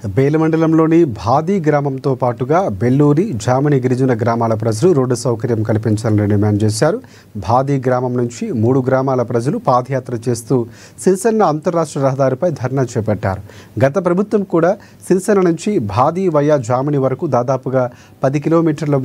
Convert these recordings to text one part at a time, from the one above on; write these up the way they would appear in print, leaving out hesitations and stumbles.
బేల మండలంలోని భాది గ్రామంతో పాటుగా బెల్లూరి జామని గిరిజన గ్రామాల ప్రజలు రోడ్డు సౌకర్యం కల్పించాలని డిమాండ్ చేశారు. భాది గ్రామం నుంచి 3 గ్రామాల ప్రజలు పాదయాత్ర చేస్తూ సిరిసిల్ల అంతర్రాష్ట్ర రహదారిపై ధర్నా చేపట్టారు. గత ప్రభుత్వం కూడా సిరిసిల్ల నుంచి భాది వయా జామని వరకు దాదాపుగా 10 కిలోమీటర్ల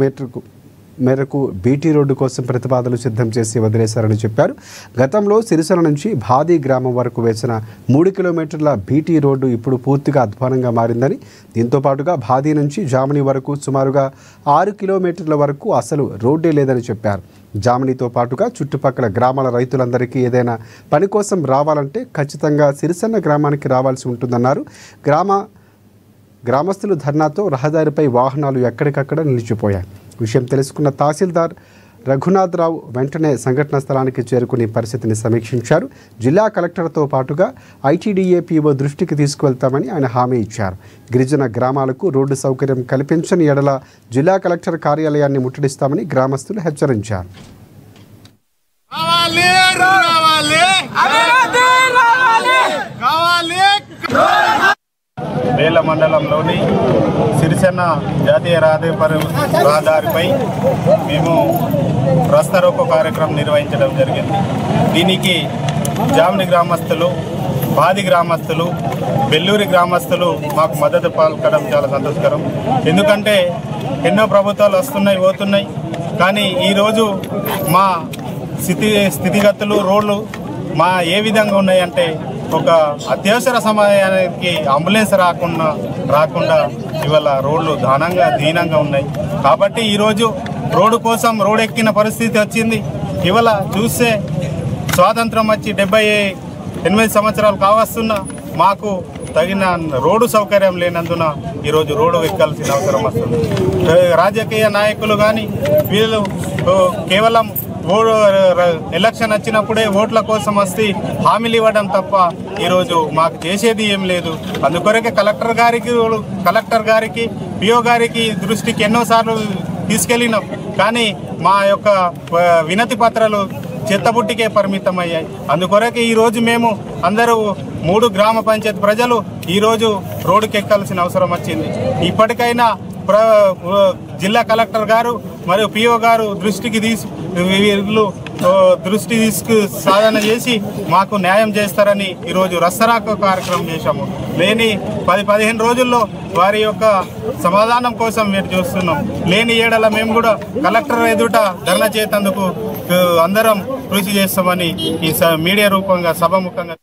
మేరకు బీటీ రోడ్డు కోసం ప్రతిపాదనలు సిద్ధం చేసి వదిలేశారని చెప్పారు. గతంలో సిరిసిల్ల నుంచి భాది గ్రామం వరకు వేసిన 3 కిలోమీటర్ల బీటీ రోడ్డు ఇప్పుడు పూర్తిగా అధ్వానంగా మారిందని, దీంతో పాటుగా భాది నుంచి జామని వరకు సుమారుగా 6 కిలోమీటర్ల వరకు అసలు రోడ్డే లేదని చెప్పారు. జామనితో పాటుగా చుట్టుపక్కల గ్రామాల రైతులందరికీ ఏదైనా పని కోసం రావాలంటే ఖచ్చితంగా సిరిసిల్ల గ్రామానికి రావాల్సి ఉంటుందన్నారు. గ్రామస్తులు ధర్నాతో రహదారిపై వాహనాలు ఎక్కడికక్కడ నిలిచిపోయాయి. విషయం తెలుసుకున్న తహసీల్దార్ రఘునాథరావు వెంటనే సంఘటన స్థలానికి చేరుకుని పరిస్థితిని సమీక్షించారు. జిల్లా కలెక్టర్తో పాటుగా ఐటీడీఏ పీఓ దృష్టికి తీసుకువెళ్తామని ఆయన హామీ ఇచ్చారు. గిరిజన గ్రామాలకు రోడ్డు సౌకర్యం కల్పించని ఎడల జిల్లా కలెక్టర్ కార్యాలయాన్ని ముట్టడిస్తామని గ్రామస్తులు హెచ్చరించారు. బేల మండలంలోని సిరిసిల్ల జాతీయ రహదారిపై మేము రాస్తారోకో కార్యక్రమం నిర్వహించడం జరిగింది. దీనికి జామని గ్రామస్తులు, భాది గ్రామస్తులు, బెల్లూరి గ్రామస్తులు మాకు మద్దతు పలకడం చాలా సంతోషకరం. ఎందుకంటే ఎన్నో ప్రభుత్వాలు వస్తున్నాయి పోతున్నాయి, కానీ ఈరోజు మా స్థితిగతులు రోడ్లు ఏ విధంగా ఉన్నాయంటే ఒక అత్యవసర సమయానికి అంబులెన్స్ రాకుండా ఇవాళ రోడ్లు దీనంగా ఉన్నాయి. కాబట్టి ఈరోజు రోడ్డు కోసం రోడ్ ఎక్కిన పరిస్థితి వచ్చింది. ఇవాళ చూస్తే స్వాతంత్రం వచ్చి 78 సంవత్సరాలు కావస్తున్నా మాకు తగిన రోడ్డు సౌకర్యం లేనందున ఈరోజు రోడ్డు ఎక్కాల్సిన అవసరం వస్తుంది. రాజకీయ నాయకులు కానీ వీళ్ళు కేవలం ఎలక్షన్ వచ్చినప్పుడే ఓట్ల కోసం వస్తే హామీలు ఇవ్వడం తప్ప ఈరోజు మాకు చేసేది ఏం లేదు. అందుకొరకే కలెక్టర్ గారికి పిఓ గారికి దృష్టికి ఎన్నోసార్లు తీసుకెళ్ళినాం, కానీ మా యొక్క వినతి పత్రాలు చెత్తబుట్టికే పరిమితమయ్యాయి. అందుకొరకే ఈరోజు మేము అందరూ 3 గ్రామ పంచాయతీ ప్రజలు ఈరోజు రోడ్డుకి ఎక్కాల్సిన అవసరం వచ్చింది. ఇప్పటికైనా జిల్లా కలెక్టర్ గారు మరియు పిఓ గారు దృష్టి సాధన చేసి మాకు న్యాయం చేస్తారని ఈరోజు రస్తరాకో కార్యక్రమం చేశాము. లేని 10-15 రోజుల్లో వారి యొక్క సమాధానం కోసం వెయిట్ చేస్తున్నాం. లేని ఏడల మేము కూడా కలెక్టర్ ఎదుట ధర్నా చేసేందుకు అందరం కృషి చేస్తామని ఈ మీడియా రూపంగా సభాముఖంగా